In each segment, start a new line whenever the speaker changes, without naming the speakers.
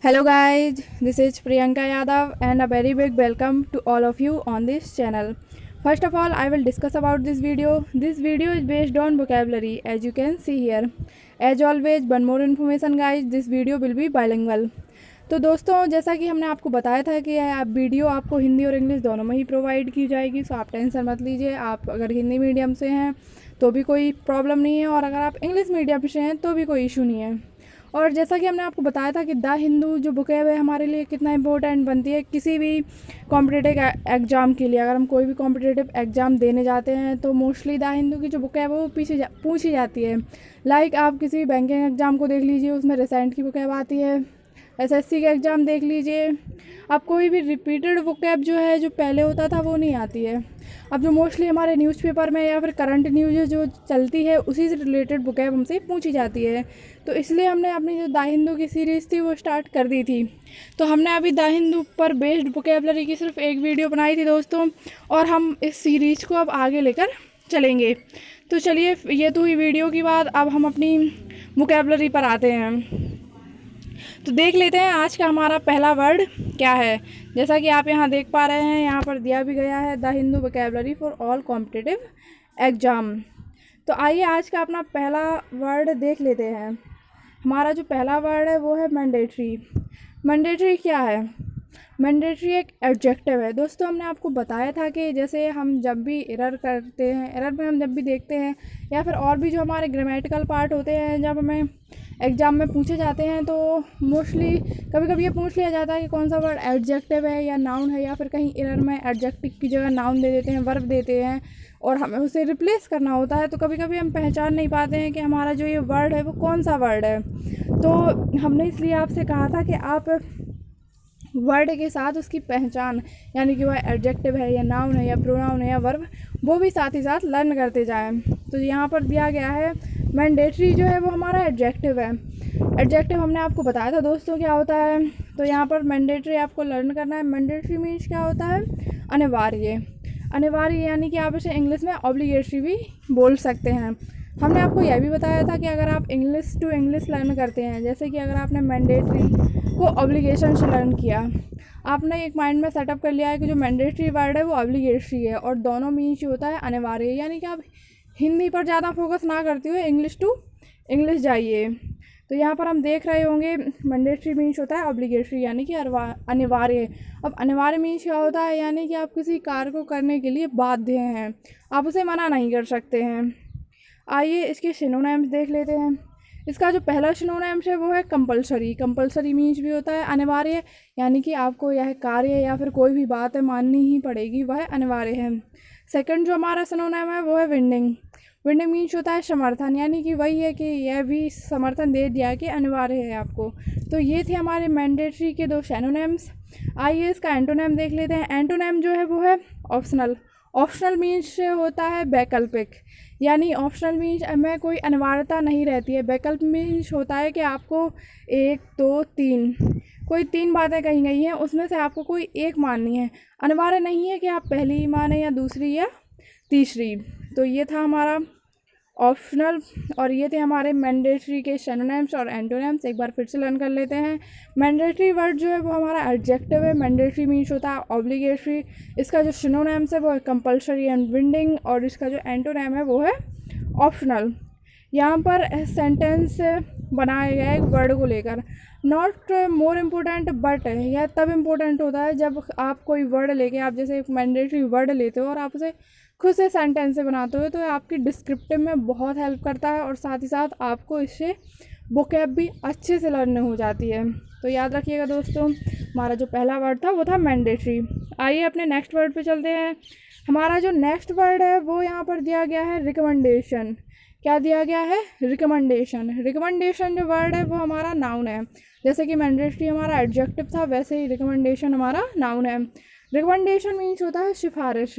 Hello guys, this is Priyanka Yadav and a very big welcome to all of you on this channel. First of all, I will discuss about this video. This video is based on vocabulary as you can see here. As always, one more information guys, this video will be bilingual. तो दोस्तों जैसा कि हमने आपको बताया था कि आप वीडियो आपको हिंदी और इंग्लिश दोनों में ही प्रोवाइड की जाएगी, सो आप टेंशन मत लीजिए। आप अगर हिंदी मीडियम से हैं तो भी कोई प्रॉब्लम नहीं है और अगर आप इंग्लिश मीडियम से हैं तो भी कोई इशू नहीं है। और जैसा कि हमने आपको बताया था कि द हिंदू जो बुक है हमारे लिए कितना इंपॉर्टेंट बनती है किसी भी कॉम्पिटिटिव एग्ज़ाम के लिए। अगर हम कोई भी कॉम्पिटिटिव एग्ज़ाम देने जाते हैं तो मोस्टली द हिंदू की जो बुक है वो पूछी जाती है। लाइक आप किसी भी बैंकिंग एग्ज़ाम को देख लीजिए, उसमें रिसेंट की बुक आती है। एसएससी का एग्ज़ाम देख लीजिए, अब कोई भी रिपीटेड वोकैब जो है जो पहले होता था वो नहीं आती है। अब जो मोस्टली हमारे न्यूज़पेपर में या फिर करंट न्यूज़ जो चलती है उसी से रिलेटेड वोकैब हमसे पूछी जाती है। तो इसलिए हमने अपनी जो द हिंदू की सीरीज़ थी वो स्टार्ट कर दी थी। तो हमने अभी द हिंदू पर बेस्ड वोकैबलरी की सिर्फ एक वीडियो बनाई थी दोस्तों, और हम इस सीरीज़ को अब आगे लेकर चलेंगे। तो चलिए, ये तो हुई वीडियो की बात, अब हम अपनी वोकैबलरी पर आते हैं। तो देख लेते हैं आज का हमारा पहला वर्ड क्या है। जैसा कि आप यहाँ देख पा रहे हैं, यहाँ पर दिया भी गया है the Hindu vocabulary for all competitive exam. तो आइए आज का अपना पहला वर्ड देख लेते हैं। हमारा जो पहला वर्ड है वो है मैंडेटरी। मैंडेटरी क्या है? मैंडेटरी एक एडजेक्टिव है दोस्तों। हमने आपको बताया था कि जैसे हम जब भी एरर करते हैं, एरर में हम जब भी देखते हैं या फिर और भी जो हमारे ग्रामेटिकल पार्ट होते हैं जब हमें एग्ज़ाम में पूछे जाते हैं तो मोस्टली कभी कभी ये पूछ लिया जाता है कि कौन सा वर्ड एडजेक्टिव है या नाउन है, या फिर कहीं एरर में एडजेक्टिव की जगह नाउन दे देते हैं, वर्ब देते हैं और हमें उसे रिप्लेस करना होता है। तो कभी कभी हम पहचान नहीं पाते हैं कि हमारा जो ये वर्ड है वो कौन सा वर्ड है। तो हमने इसलिए आपसे कहा था कि आप वर्ड के साथ उसकी पहचान, यानी कि वह एडजेक्टिव है या नाउन है या प्रोनाउन है या वर्ब, वो भी साथ ही साथ लर्न करते जाएं। तो यहाँ पर दिया गया है मैंडेटरी जो है वो हमारा एडजेक्टिव है। एडजेक्टिव हमने आपको बताया था दोस्तों क्या होता है। तो यहाँ पर मैंडेटरी आपको लर्न करना है। मैंडेटरी मीन्स क्या होता है? अनिवार्य। अनिवार्य यानी कि आप इसे इंग्लिश में ऑब्लिगेटरी भी बोल सकते हैं। हमने आपको यह भी बताया था कि अगर आप इंग्लिश टू इंग्लिश लर्न करते हैं, जैसे कि अगर आपने मैंडेटरी को ऑब्लिगेशन से लर्न किया, आपने एक माइंड में सेटअप कर लिया है कि जो मैंडेटरी वर्ड है वो ऑब्लिगेटरी है और दोनों मीन्स होता है अनिवार्य, यानी कि आप हिंदी पर ज़्यादा फोकस ना करते हुए इंग्लिश टू इंग्लिश जाइए। तो यहाँ पर हम देख रहे होंगे मैंडेटरी मीन्स होता है ऑब्लिगेटरी यानी कि अनिवार्य। अब अनिवार्य मीन्स क्या होता है? यानी कि आप किसी कार्य को करने के लिए बाध्य हैं, आप उसे मना नहीं कर सकते हैं। आइए इसके सिनोनिम्स देख लेते हैं। इसका जो पहला सिनोनिम्स है वो है कंपलसरी। कंपलसरी मीन्स भी होता है अनिवार्य, यानी कि आपको यह कार्य या फिर कोई भी बात है माननी ही पड़ेगी, वह अनिवार्य है। सेकंड जो हमारा सिनोनिम है वो है विंडिंग। विंडिंग मीन्स होता है समर्थन, यानी कि वही है कि यह भी समर्थन दे दिया कि अनिवार्य है आपको। तो ये थे हमारे मैंडेटरी के दो सिनोनिम्स। आइए इसका एंटोनिम देख लेते हैं। एंटोनिम जो है वो है ऑप्शनल। ऑप्शनल मीन्स होता है वैकल्पिक, यानी ऑप्शनल मीन्स में कोई अनिवार्यता नहीं रहती है। वैकल्प मीन्स होता है कि आपको एक दो तीन कोई तीन बातें कही गई हैं, उसमें से आपको कोई एक माननी है। अनिवार्य नहीं है कि आप पहली ही माने या दूसरी या तीसरी। तो ये था हमारा ऑप्शनल और ये थे हमारे मैंडेटरी के सिनोनिम्स और एंटोनिम्स। एक बार फिर से लर्न कर लेते हैं। मैंडेटरी वर्ड जो है वो हमारा एडजेक्टिव है। मैंडेटरी मीन्स होता है ऑब्लिगेटरी। इसका जो सिनोनिम्स है वो है कंपल्सरी एंड विंडिंग, और इसका जो एंटोनिम है वो है ऑप्शनल। यहाँ पर सेंटेंस बनाया गया है एक वर्ड को लेकर। नॉट मोर इम्पोर्टेंट बट, यह तब इम्पोर्टेंट होता है जब आप कोई वर्ड लेके, आप जैसे एक मैंडेटरी वर्ड लेते हो और आप उसे खुद से सेंटेंस से बनाते हो, तो आपकी डिस्क्रिप्टिव में बहुत हेल्प करता है और साथ ही साथ आपको इससे वोकैब भी अच्छे से लर्न हो जाती है। तो याद रखिएगा दोस्तों, हमारा जो पहला वर्ड था वो था मैंडेटरी। आइए अपने नेक्स्ट वर्ड पे चलते हैं। हमारा जो नेक्स्ट वर्ड है वो यहाँ पर दिया गया है रिकमेंडेशन। क्या दिया गया है? रिकमेंडेशन। रिकमेंडेशन जो वर्ड है वो हमारा नाउन है। जैसे कि मैंडेटरी हमारा एडजेक्टिव था, वैसे ही रिकमेंडेशन हमारा नाउन है। रिकमेंडेशन मीन्स होता है सिफारिश,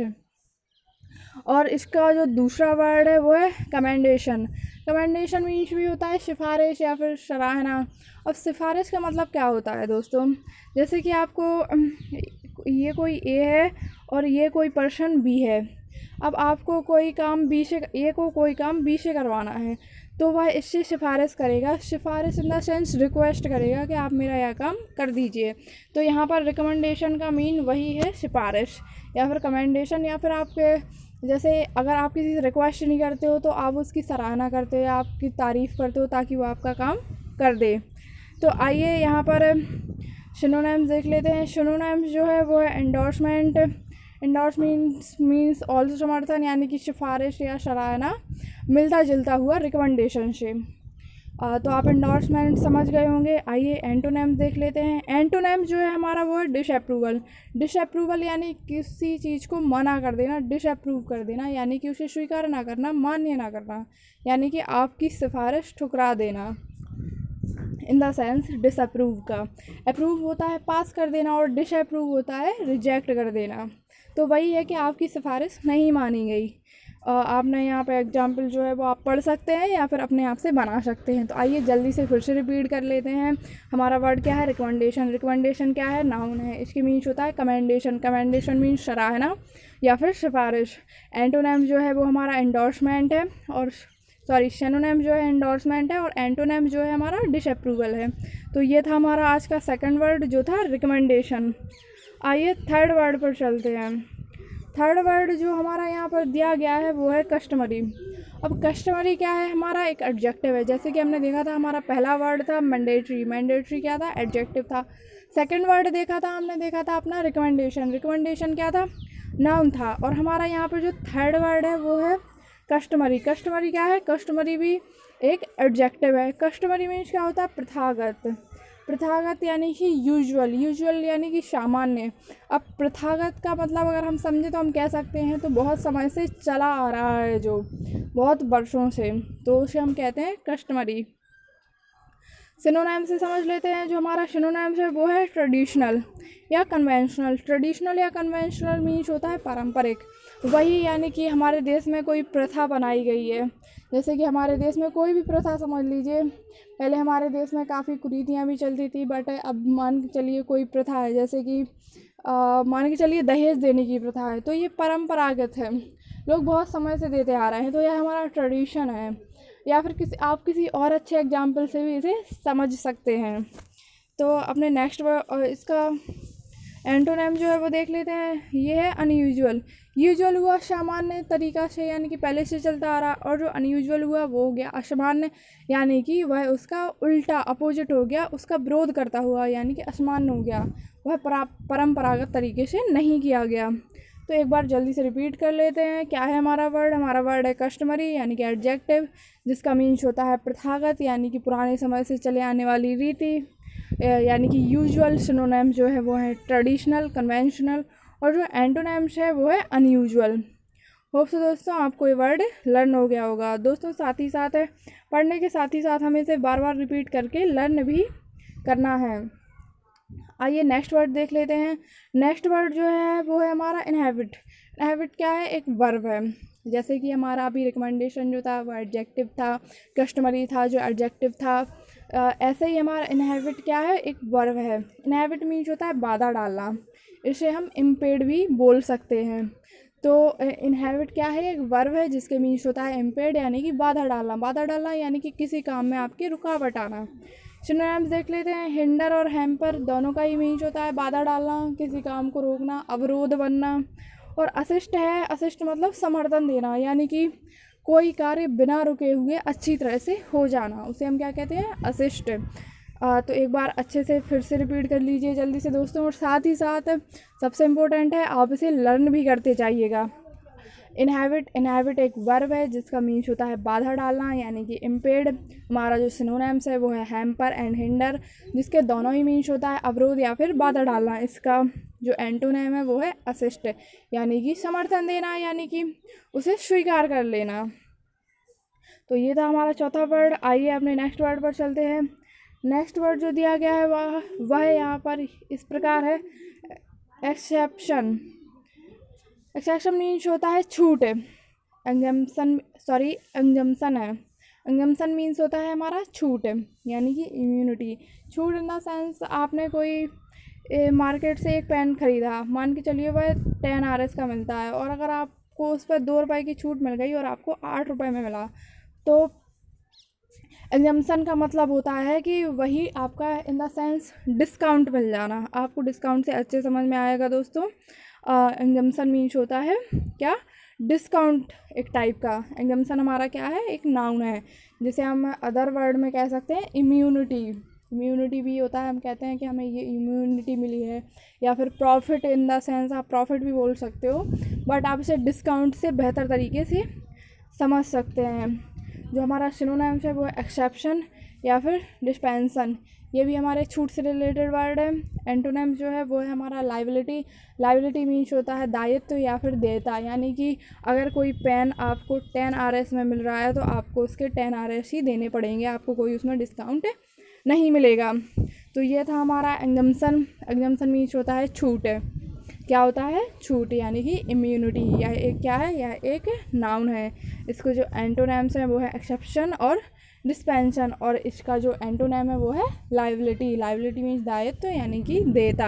और इसका जो दूसरा वर्ड है वो है कमेंडेशन। कमेंडेशन मीन्स भी होता है सिफारिश या फिर सराहना। अब सिफारिश का मतलब क्या होता है दोस्तों? जैसे कि आपको ये कोई ए है और ये कोई पर्सन बी है। अब आपको कोई काम बी से, ए को कोई काम बी से करवाना है, तो वह इससे सिफारिश करेगा, सिफारिश इन द सेंस रिक्वेस्ट करेगा कि आप मेरा यह काम कर दीजिए। तो यहाँ पर रिकमेंडेशन का मीन वही है सिफारिश या फिर कमेंडेशन, या फिर आपके जैसे अगर आप किसी से रिक्वेस्ट नहीं करते हो तो आप उसकी सराहना करते हो, आपकी तारीफ़ करते हो ताकि वो आपका काम कर दे। तो आइए यहाँ पर सिनोनिम्स देख लेते हैं। सिनोनिम्स जो है वो है एंडोर्समेंट, एंडोर्स मीन्स ऑल्सो समर्थन यानी कि सिफारिश या सराहना, मिलता जुलता हुआ रिकमेंडेशन से। तो आप एंडोर्समेंट समझ गए होंगे। आइए एंटोनिम्स देख लेते हैं। एंटोनिम्स जो है हमारा वो है डिसअप्रूवल। डिसअप्रूवल यानी किसी चीज़ को मना कर देना, डिसअप्रूव कर देना यानी कि उसे स्वीकार ना करना, मान्य ना करना, यानी कि आपकी सिफारिश ठुकरा देना। इन द सेंस डिसअप्रूव का अप्रूव होता है पास कर देना और डिसअप्रूव होता है रिजेक्ट कर देना। तो वही है कि आपकी सिफारिश नहीं मानी गई। आपने यहाँ पे एग्जाम्पल जो है वो आप पढ़ सकते हैं या फिर अपने आप से बना सकते हैं। तो आइए जल्दी से फिर से रिपीट कर लेते हैं। हमारा वर्ड क्या है? रिकमेंडेशन। रिकमेंडेशन क्या है? नाउन है। इसकी मीन्स होता है कमेंडेशन। कमेंडेशन मीन्स सराहना या फिर सिफारिश। एंटोनिम जो है वो हमारा एंडोर्समेंट है, और सिनोनिम जो है एंडोर्समेंट है, और एंटोनिम जो है हमारा डिसअप्रूवल है। तो ये था हमारा आज का सेकंड वर्ड जो था रिकमेंडेशन। आइए थर्ड वर्ड पर चलते हैं। थर्ड वर्ड जो हमारा यहाँ पर दिया गया है वो है कस्टमरी। अब कस्टमरी क्या है? हमारा एक एडजेक्टिव है। जैसे कि हमने देखा था हमारा पहला वर्ड था मैंडेटरी। मैंडेटरी क्या था? एडजेक्टिव था। सेकंड वर्ड देखा था हमने, देखा था अपना रिकमेंडेशन। रिकमेंडेशन क्या था? नाउन था। और हमारा यहाँ पर जो थर्ड वर्ड है वो है कस्टमरी। कस्टमरी क्या है? कस्टमरी भी एक एडजेक्टिव है। कस्टमरी मीन्स क्या होता है? प्रथागत। प्रथागत यानी कि यूजुअल। यूजुअल यानी कि सामान्य। अब प्रथागत का मतलब अगर हम समझे तो हम कह सकते हैं तो बहुत समय से चला आ रहा है, जो बहुत वर्षों से, तो उसे हम कहते हैं कस्टमरी। सिनोनिम से समझ लेते हैं। जो हमारा सिनोनिम है वो है ट्रेडिशनल या कन्वेंशनल। ट्रेडिशनल या कन्वेंशनल मीन्स होता है पारंपरिक। वही यानी कि हमारे देश में कोई प्रथा बनाई गई है, जैसे कि हमारे देश में कोई भी प्रथा समझ लीजिए, पहले हमारे देश में काफ़ी कुरीतियाँ भी चलती थी, बट अब मान के चलिए कोई प्रथा है, जैसे कि मान के चलिए दहेज देने की प्रथा है, तो ये परंपरागत है, लोग बहुत समय से देते आ रहे हैं, तो यह हमारा ट्रेडिशन है। या फिर आप किसी और अच्छे एग्जाम्पल से भी इसे समझ सकते हैं। तो अपने नेक्स्ट इसका एंटोनिम जो है वो देख लेते हैं। ये है अनयूजुअल। यूजुअल हुआ सामान्य तरीका से, यानी कि पहले से चलता आ रहा, और जो अनयूजुअल हुआ वो हो गया असामान्य, यानी कि वह उसका उल्टा अपोजिट हो गया, उसका विरोध करता हुआ, यानी कि असामान्य हो गया, वह परंपरागत तरीके से नहीं किया गया। तो एक बार जल्दी से रिपीट कर लेते हैं। क्या है हमारा वर्ड? हमारा वर्ड है कस्टमरी यानी कि एडजेक्टिव, जिसका मीन्स होता है प्रथागत यानी कि पुराने समय से चले आने वाली रीति, यानी कि यूजुअल। सिनोनिम जो है वो है ट्रेडिशनल, कन्वेंशनल, और जो एंटोनिम्स है वो है अनयूजुअल। होप सो दोस्तों आपको ये वर्ड लर्न हो गया होगा। दोस्तों साथ ही साथ है, पढ़ने के साथ ही साथ हमें इसे बार बार रिपीट करके लर्न भी करना है। आइए नेक्स्ट वर्ड देख लेते हैं। नेक्स्ट वर्ड जो है वो है हमारा इनहेबिट। इनहेबिट क्या है? एक वर्ब है। जैसे कि हमारा अभी रिकमेंडेशन जो था वो एडजेक्टिव था, कस्टमरी था जो एडजेक्टिव था, ऐसे ही हमारा इनहेबिट क्या है? एक वर्ब है। इनहेबिट मीन्स होता है बाधा डालना, इसे हम इम्पेड भी बोल सकते हैं। तो इनहेबिट क्या है? एक वर्ब है जिसके मीन्स होता है इम्पेड यानी कि बाधा डालना। बाधा डालना यानी कि किसी काम में आपकी रुकावट आना। सिनोनिम्स देख लेते हैं। हिंडर और हैम्पर दोनों का ही मीन्स होता है बाधा डालना, किसी काम को रोकना, अवरोध बनना। और असिस्ट है, असिस्ट मतलब समर्थन देना, यानी कि कोई कार्य बिना रुके हुए अच्छी तरह से हो जाना, उसे हम क्या कहते हैं? असिस्ट। तो एक बार अच्छे से फिर से रिपीट कर लीजिए जल्दी से दोस्तों, और साथ ही साथ सबसे इम्पोर्टेंट है आप इसे लर्न भी करते जाइएगा। इनहेबिट एक वर्ब है जिसका मीन्स होता है बाधा डालना यानी कि इम्पेड। हमारा जो सिनोनिम्स है वो है हैम्पर एंड हिंडर, जिसके दोनों ही मीन्स होता है अवरोध या फिर बाधा डालना। इसका जो एंटोनिम है वो है असिस्ट यानी कि समर्थन देना, यानी कि उसे स्वीकार कर लेना। तो ये था हमारा चौथा वर्ड। आइए अपने नेक्स्ट वर्ड पर चलते हैं। नेक्स्ट वर्ड जो दिया गया है वह यहाँ पर इस प्रकार है एक्सेप्शन। एक्सेप्शन मीन्स होता है छूट। एग्जम्पशन है। एग्जम्पशन मीन्स होता है हमारा छूट यानी कि इम्यूनिटी। छूट इन द सेंस आपने कोई मार्केट से एक पेन ख़रीदा, मान के चलिए वह 10 RS का मिलता है, और अगर आपको उस पर 2 रुपये की छूट मिल गई और आपको 8 रुपये में मिला, तो एग्जम्पशन का मतलब होता है कि वही आपका इन द सेंस डिस्काउंट मिल जाना। आपको डिस्काउंट से अच्छे समझ में आएगा दोस्तों। एग्जम्पशन मीन्स होता है क्या, डिस्काउंट। एक टाइप का एग्जम्पशन हमारा क्या है, एक नाउन है, जिसे हम अदर वर्ड में कह सकते हैं इम्यूनिटी। इम्यूनिटी भी होता है, हम कहते हैं कि हमें ये इम्यूनिटी मिली है। या फिर प्रॉफिट इन द सेंस, आप प्रॉफिट भी बोल सकते हो, बट आप इसे डिस्काउंट से बेहतर तरीके से समझ सकते हैं। जो हमारा सिनोनिम्स है वो है एक्सेप्शन या फिर डिस्पेंसन, ये भी हमारे छूट से रिलेटेड वर्ड है। एंटोनिम्स जो है वो है हमारा लाइबिलिटी। लाइबिलिटी मीन्स होता है दायित्व या फिर देयता, यानी कि अगर कोई पेन आपको 10 RS में मिल रहा है तो आपको उसके 10 RS ही देने पड़ेंगे, आपको कोई उसमें डिस्काउंट नहीं मिलेगा। तो ये था हमारा एग्जम्पशन। एग्जम्पशन मीन्स होता है छूट। क्या होता है, छूट, यानी कि इम्यूनिटी। यह एक क्या है, यह एक नाउन है। इसको जो एंटोनिम्स है वो है एक्सेप्शन और डिस्पेंशन, और इसका जो एंटोनिम है वो है लाइबिलिटी। लाइबिलिटी मीन्स दायित्व यानी कि देयता।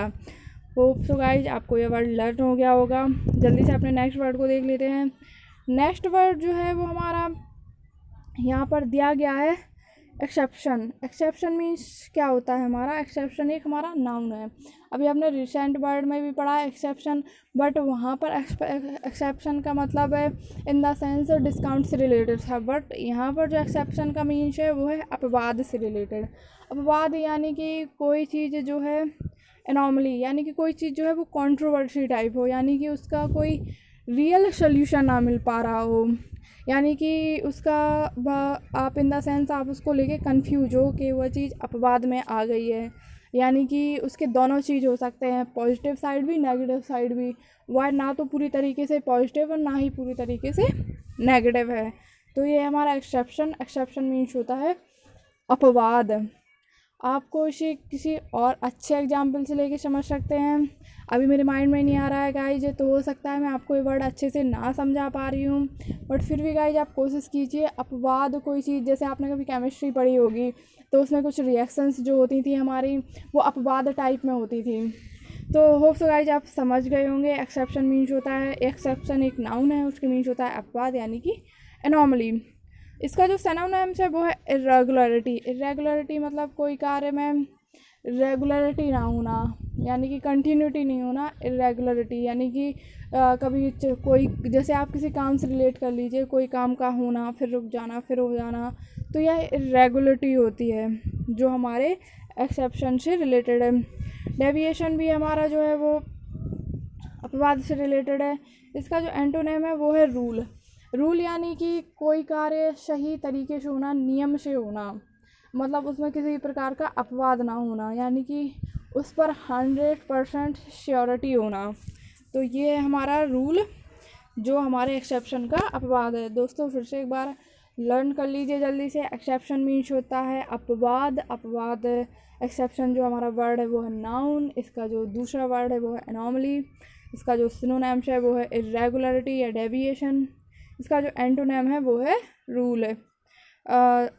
होप सो गाइज आपको ये वर्ड लर्न हो गया होगा। जल्दी से अपने नेक्स्ट वर्ड को देख लेते हैं। नेक्स्ट वर्ड जो है वो हमारा यहाँ पर दिया गया है एक्सेप्शन। एक्सेप्शन मीन्स क्या होता है हमारा, एक्सेप्शन एक हमारा नाउन है। अभी आपने रिसेंट वर्ड में भी पढ़ा है एक्सेप्शन, बट वहाँ पर एक्सेप्शन का मतलब है इन द सेंस डिस्काउंट से रिलेटेड था, बट यहाँ पर जो एक्सेप्शन का मीन्स है वो है अपवाद से रिलेटेड। अपवाद यानी कि कोई चीज़ जो है एनॉमली, यानी कि कोई चीज़ जो है वो कंट्रोवर्सी टाइप हो, यानी कि उसका कोई रियल सोल्यूशन ना मिल पा रहा हो, यानी कि उसका आप इन द सेंस आप उसको लेके कंफ्यूज हो कि वह चीज़ अपवाद में आ गई है। यानी कि उसके दोनों चीज़ हो सकते हैं, पॉजिटिव साइड भी नेगेटिव साइड भी। वह ना तो पूरी तरीके से पॉजिटिव और ना ही पूरी तरीके से नेगेटिव है। तो ये हमारा एक्सेप्शन। एक्सेप्शन मीन्स होता है अपवाद। आपको इसे किसी और अच्छे एग्जाम्पल से लेके समझ सकते हैं। अभी मेरे माइंड में नहीं आ रहा है गाइज, तो हो सकता है मैं आपको ये वर्ड अच्छे से ना समझा पा रही हूँ, बट फिर भी गाइज आप कोशिश कीजिए। अपवाद कोई चीज़, जैसे आपने कभी केमिस्ट्री पढ़ी होगी तो उसमें कुछ रिएक्शंस जो होती थी हमारी, वो अपवाद टाइप में होती थी। तो होप सो गाइज आप समझ गए होंगे। एक्सेप्शन मीन्स होता है, एक्सेप्शन एक नाउन है, उसके मीन्स होता है अपवाद यानी कि एनॉमली। इसका जो सिनोनिम्स है वो है इरेगुलरिटी। इरेगुलरिटी मतलब कोई कार्य में रेगुलरिटी ना होना, यानी कि कंटिन्यूटी नहीं होना। इरेगुलरिटी यानी कि कभी कोई, जैसे आप किसी काम से रिलेट कर लीजिए, कोई काम का होना फिर रुक जाना फिर हो जाना, तो यह इरेगुलरिटी होती है जो हमारे एक्सेप्शन से रिलेटेड है। डेविएशन भी हमारा जो है वो अपवाद से रिलेटेड है। इसका जो एंटोनिम है वो है रूल। रूल यानी कि कोई कार्य सही तरीके से होना, नियम से होना, मतलब उसमें किसी प्रकार का अपवाद ना होना, यानी कि उस पर 100% श्योरिटी होना। तो ये हमारा रूल जो हमारे एक्सेप्शन का अपवाद है। दोस्तों फिर से एक बार लर्न कर लीजिए जल्दी से। एक्सेप्शन मीन्स होता है अपवाद। अपवाद एक्सेप्शन जो हमारा वर्ड है वो है नाउन। इसका जो दूसरा वर्ड है वो है एनॉमली। इसका जो सिनोनिम्स है वो है इरेगुलरिटी या डेविएशन। इसका जो एंटोनिम है वो है रूल।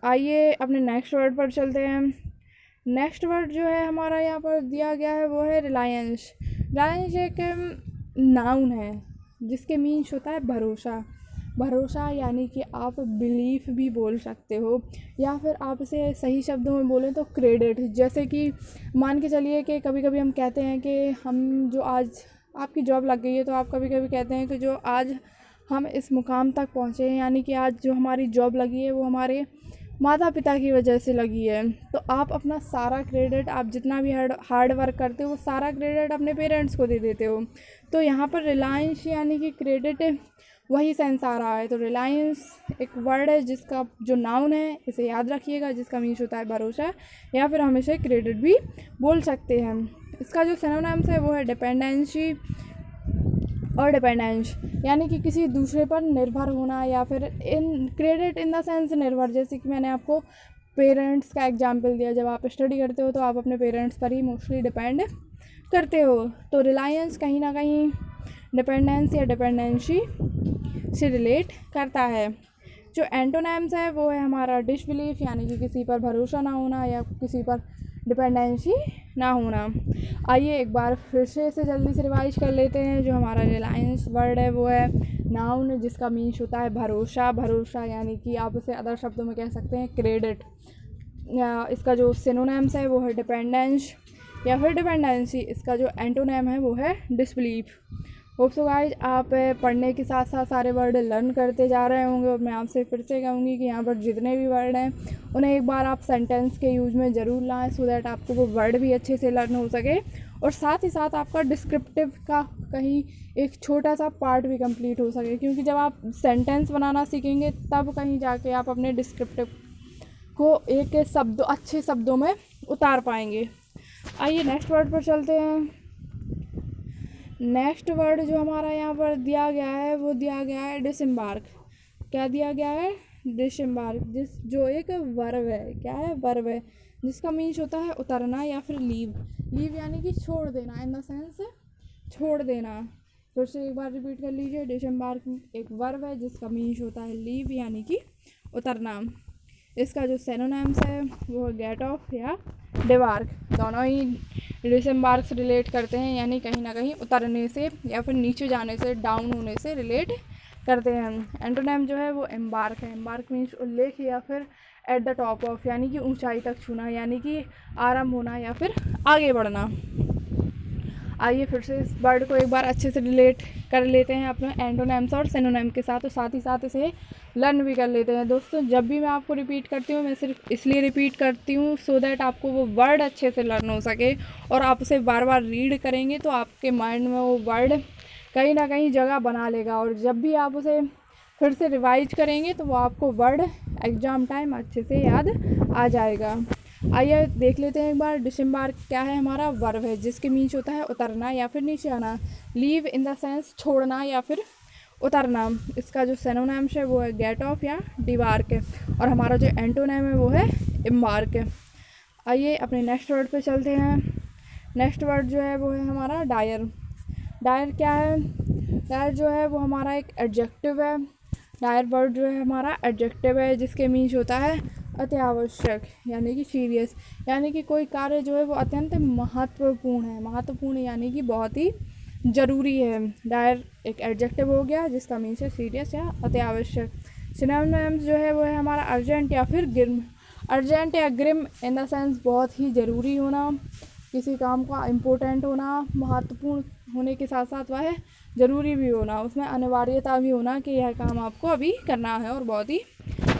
आइए अपने नेक्स्ट वर्ड पर चलते हैं। नेक्स्ट वर्ड जो है हमारा यहाँ पर दिया गया है वो है रिलायंस। रिलायंस एक नाउन है जिसके मीन्स होता है भरोसा। भरोसा यानी कि आप बिलीफ भी बोल सकते हो, या फिर आप इसे सही शब्दों में बोलें तो क्रेडिट। जैसे कि मान के चलिए कि कभी कभी हम कहते हैं कि हम जो आज आपकी जॉब लग गई है, तो आप कभी कभी कहते हैं कि जो आज हम इस मुकाम तक पहुँचे हैं, यानी कि आज जो हमारी जॉब लगी है वो हमारे माता पिता की वजह से लगी है। तो आप अपना सारा क्रेडिट, आप जितना भी हार्ड वर्क करते हो वो सारा क्रेडिट अपने पेरेंट्स को दे देते हो। तो यहाँ पर रिलायंस यानी कि क्रेडिट वही सेंस आ रहा है। तो रिलायंस एक वर्ड है जिसका जो नाउन है, इसे याद रखिएगा, जिसका मीन्स होता है भरोसा, या फिर हम इसे क्रेडिट भी बोल सकते हैं। इसका जो सिनोनिम्स है वो है डिपेंडेंसी और डिपेंडेंस, यानी कि किसी दूसरे पर निर्भर होना, या फिर क्रेडिट इन द सेंस निर्भर। जैसे कि मैंने आपको पेरेंट्स का एग्जांपल दिया, जब आप स्टडी करते हो तो आप अपने पेरेंट्स पर ही मोस्टली डिपेंड करते हो। तो रिलायंस कहीं ना कहीं डिपेंडेंस या डिपेंडेंसी से रिलेट करता है। जो एंटोनिम्स है वो है हमारा डिसबिलीफ, यानी कि किसी पर भरोसा ना होना या किसी पर डिपेंडेंसी ना होना। आइए एक बार फिर से इसे जल्दी से रिवाइज कर लेते हैं। जो हमारा रिलायंस वर्ड है वो है नाउन जिसका मीन्स होता है भरोसा, भरोसा यानी कि आप उसे अदर शब्दों में कह सकते हैं क्रेडिट। इसका जो सिनोनिम्स है वो है डिपेंडेंस या फिर डिपेंडेंसी। इसका जो एंटोनिम है वो है डिसबिलीफ। होप सो गाइज आप पढ़ने के साथ साथ सारे वर्ड लर्न करते जा रहे होंगे, और मैं आपसे फिर से कहूँगी कि यहाँ पर जितने भी वर्ड हैं उन्हें एक बार आप सेंटेंस के यूज में ज़रूर लाएं, सो दैट आपको वो वर्ड भी अच्छे से लर्न हो सके, और साथ ही साथ आपका डिस्क्रिप्टिव का कहीं एक छोटा सा पार्ट भी कंप्लीट हो सके, क्योंकि जब आप सेंटेंस बनाना सीखेंगे तब कहीं जाके आप अपने डिस्क्रिप्टिव को एक शब्द अच्छे शब्दों में उतार पाएंगे। आइए नेक्स्ट वर्ड पर चलते हैं। नेक्स्ट वर्ड जो हमारा यहाँ पर दिया गया है वो दिया गया है डिसएम्बार्क। क्या दिया गया है? डिसएम्बार्क, जो एक वर्ब है। क्या है? वर्ब है, जिसका मीन्स होता है उतरना या फिर लीव। लीव यानी कि छोड़ देना, इन द सेंस छोड़ देना। फिर से एक बार रिपीट कर लीजिए। डिसएम्बार्क एक वर्ब है जिसका मीन्स होता है लीव यानी कि उतरना। इसका जो सिनोनिम्स है वो है गेट ऑफ या डिबार्क। दोनों ही डिसएम्बार्क से रिलेट करते हैं, यानी कहीं ना कहीं उतरने से या फिर नीचे जाने से, डाउन होने से रिलेट करते हैं। एंटोनिम जो है वो एम्बार्क है। एम्बार्क मीन्स उल्लेख या फिर एट द टॉप ऑफ, यानी कि ऊंचाई तक छूना, यानी कि आरंभ होना या फिर आगे बढ़ना। आइए फिर से इस वर्ड को एक बार अच्छे से रिलेट कर लेते हैं अपने एंटोनिम्स और सिनोनिम के साथ, और साथ ही साथ इसे लर्न भी कर लेते हैं। दोस्तों जब भी मैं आपको रिपीट करती हूँ, मैं सिर्फ इसलिए रिपीट करती हूँ सो दैट आपको वो वर्ड अच्छे से लर्न हो सके, और आप उसे बार बार रीड करेंगे तो आपके माइंड में वो वर्ड कहीं ना कहीं जगह बना लेगा, और जब भी आप उसे फिर से रिवाइज करेंगे तो वो आपको वर्ड एग्ज़ाम टाइम अच्छे से याद आ जाएगा। आइए देख लेते हैं एक बार। डिसएम्बार्क क्या है? हमारा वर्ब है जिसके मीन्स होता है उतरना या फिर नीचे आना। लीव इन द सेंस छोड़ना या फिर उतरना। इसका जो सिनोनिम्स है वो है गेट ऑफ या डिबार्क, और हमारा जो एंटोनिम है वो है एम्बार्क। आइए अपने नेक्स्ट वर्ड पे चलते हैं। नेक्स्ट वर्ड जो है वो है हमारा डायर। डायर क्या है? डायर जो है वो हमारा एक एडजेक्टिव है। डायर वर्ड जो है हमारा एडजेक्टिव है जिसके मीन्स होता है अति आवश्यक, यानी कि सीरियस, यानी कि कोई कार्य जो है वो अत्यंत महत्वपूर्ण है। महत्वपूर्ण यानी कि बहुत ही ज़रूरी है। डायर एक एडजेक्टिव हो गया जिसका मीन्स है सीरियस या अति आवश्यक। सिनोनिम्स जो है वो है हमारा अर्जेंट या फिर ग्रिम। अर्जेंट या ग्रिम इन द सेंस बहुत ही ज़रूरी होना, किसी काम का इम्पोर्टेंट होना, महत्वपूर्ण होने के साथ साथ वह ज़रूरी भी होना, उसमें अनिवार्यता भी होना कि यह काम आपको अभी करना है और बहुत ही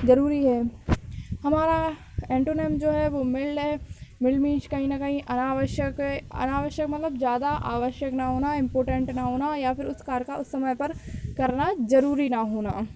ज़रूरी है। हमारा एंटोनिम जो है वो मिल्ड है। मिल्ड मीन्स कहीं ना कहीं अनावश्यक है। अनावश्यक मतलब ज़्यादा आवश्यक ना होना, इम्पोर्टेंट ना होना, या फिर उस कार्य का उस समय पर करना ज़रूरी ना होना।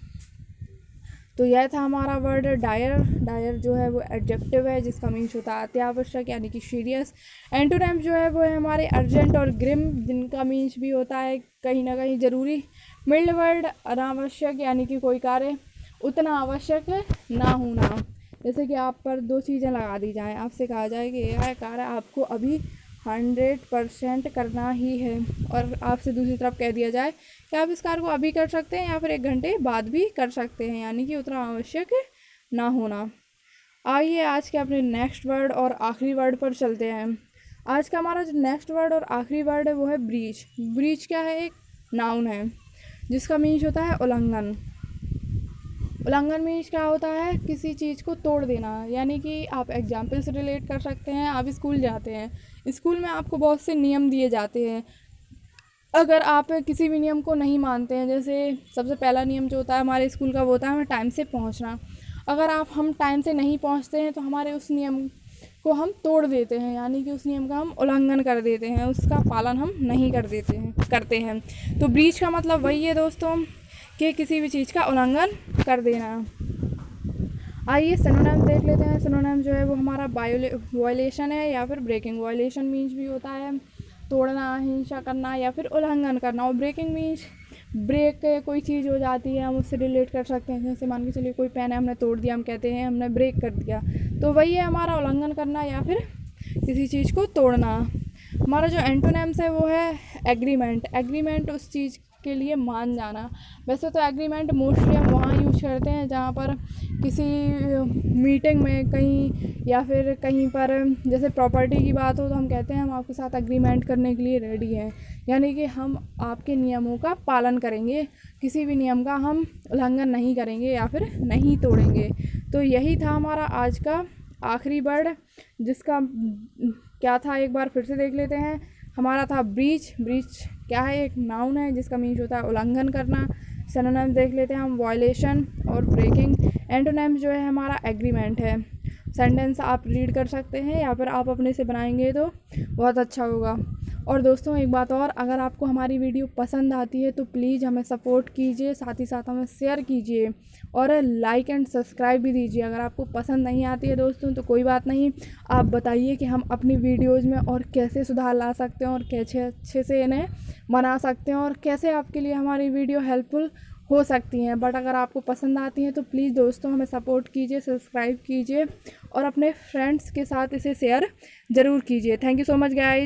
तो यह था हमारा वर्ड डायर। डायर जो है वो एडजेक्टिव है जिसका मीन्स होता है अति आवश्यक यानी कि सीरियस। एंटोनिम जो है वो है हमारे अर्जेंट और ग्रिम, जिनका मीन्स भी होता है कहीं ना कहीं ज़रूरी। मिल्ड वर्ड अनावश्यक यानी कि कोई कार्य उतना आवश्यक ना होना। जैसे कि आप पर दो चीज़ें लगा दी जाएँ, आपसे कहा जाए कि यह कार्य आपको अभी 100% करना ही है, और आपसे दूसरी तरफ कह दिया जाए कि आप इस कार्य को अभी कर सकते हैं या फिर 1 घंटे बाद भी कर सकते हैं, यानी कि उतना आवश्यक ना होना। आइए आज के अपने नेक्स्ट वर्ड और आखिरी वर्ड पर चलते हैं। आज का हमारा जो नेक्स्ट वर्ड और आखिरी वर्ड है वो है ब्रीच। ब्रीच क्या है? एक नाउन है जिसका मीन्स होता है उल्लंघन। उल्लंघन मीन्स क्या होता है? किसी चीज़ को तोड़ देना, यानी कि आप एग्जाम्पल से रिलेट कर सकते हैं। आप स्कूल जाते हैं, स्कूल में आपको बहुत से नियम दिए जाते हैं। अगर आप किसी भी नियम को नहीं मानते हैं, जैसे सबसे पहला नियम जो होता है हमारे स्कूल का वो होता है हमें टाइम से पहुंचना। अगर हम टाइम से नहीं पहुंचते हैं तो हमारे उस नियम को हम तोड़ देते हैं, यानी कि उस नियम का हम उल्लंघन कर देते हैं, उसका पालन हम नहीं करते हैं। तो ब्रीच का मतलब वही है दोस्तों कि किसी भी चीज़ का उल्लंघन कर देना। आइए सिनोनिम देख लेते हैं। सिनोनिम जो है वो हमारा वायलेशन है या फिर ब्रेकिंग। वायलेशन मीन्स भी होता है तोड़ना, हिंसा करना या फिर उल्लंघन करना, और ब्रेकिंग मीन्स ब्रेक कोई चीज़ हो जाती है, हम उससे रिलेट कर सकते हैं। जैसे मान के चलिए कोई पेन है हमने तोड़ दिया, हम कहते हैं हमने ब्रेक कर दिया, तो वही है हमारा उल्लंघन करना या फिर किसी चीज़ को तोड़ना। हमारा जो एंटोनिम्स है वो है एग्रीमेंट। एग्रीमेंट उस चीज़ के लिए मान जाना। वैसे तो एग्रीमेंट मोस्टली हम वहाँ यूज करते हैं जहाँ पर किसी मीटिंग में कहीं या फिर कहीं पर जैसे प्रॉपर्टी की बात हो तो हम कहते हैं हम आपके साथ एग्रीमेंट करने के लिए रेडी हैं, यानी कि हम आपके नियमों का पालन करेंगे, किसी भी नियम का हम उल्लंघन नहीं करेंगे या फिर नहीं तोड़ेंगे। तो यही था हमारा आज का आखिरी वर्ड, जिसका क्या था एक बार फिर से देख लेते हैं। हमारा था ब्रीच। ब्रीच क्या है? एक नाउन है जिसका मीन्स होता है उल्लंघन करना। सिनोनिम्स देख लेते हैं हम, वायलेशन और ब्रेकिंग। एंटोनिम्स जो है हमारा एग्रीमेंट है। सेंटेंस आप रीड कर सकते हैं या फिर आप अपने से बनाएंगे तो बहुत अच्छा होगा। और दोस्तों एक बात और, अगर आपको हमारी वीडियो पसंद आती है तो प्लीज़ हमें सपोर्ट कीजिए, साथ ही साथ हमें शेयर कीजिए और लाइक एंड सब्सक्राइब भी दीजिए। अगर आपको पसंद नहीं आती है दोस्तों तो कोई बात नहीं, आप बताइए कि हम अपनी वीडियोज़ में और कैसे सुधार ला सकते हैं और कैसे अच्छे से इन्हें बना सकते हैं और कैसे आपके लिए हमारी वीडियो हेल्पफुल हो सकती हैं। बट अगर आपको पसंद आती हैं तो प्लीज़ दोस्तों हमें सपोर्ट कीजिए, सब्सक्राइब कीजिए और अपने फ्रेंड्स के साथ इसे शेयर ज़रूर कीजिए। Thank you so much guys.